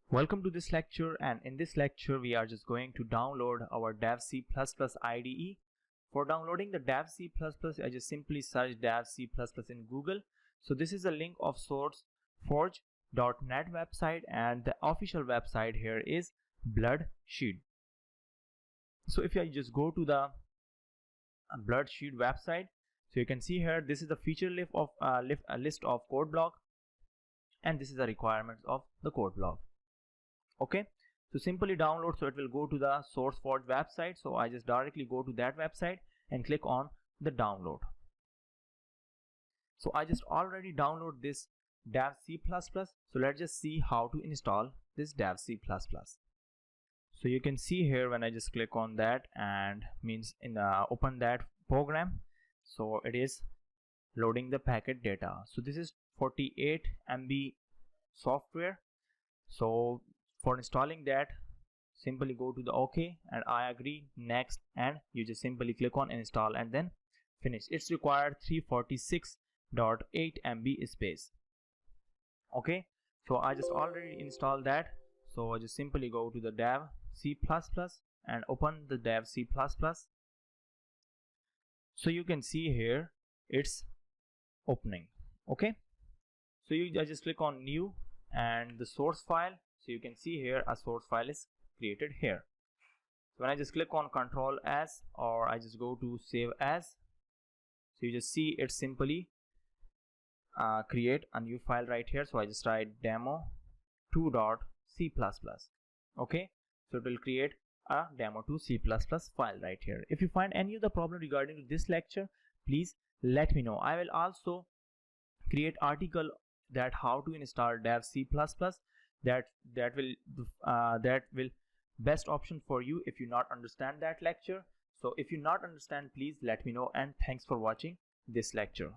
Welcome to this lecture, and in this lecture we are just going to download our dev C++ IDE. For downloading the dev C++, I just simply search dev C++ in Google. So this is a link of sourceforge.net website, and the official website here is Bloodshed. So if I just go to the Bloodshed website, so you can see here this is the feature list of list of code block, and this is the requirements of the code block. Okay, so simply download. So it will go to the SourceForge website. So I just directly go to that website and click on the download. So I just already download this dev C++. So let's just see how to install this dev C++. So you can see here when I just click on that and open that program, so it is loading the packet data. So this is 48 MB software. So for installing that, simply go to the OK and I agree, next, and you just simply click on install and then finish. It's required 346.8 MB space. Okay, so I just already installed that. So I just simply go to the dev C++ and open the dev C++. So you can see here it's opening. Okay, so I just click on new and the source file. So you can see here a source file is created here. So when I just click on Control S, or I just go to save as, so you just see it simply create a new file right here. So I just write demo2.c++. okay, so it will create a demo2 C++ file right here. If you find any of the problem regarding this lecture, please let me know. I will also create article that how to install dev C++. that will best option for you if you not understand that lecture. So if you not understand, please let me know, and thanks for watching this lecture.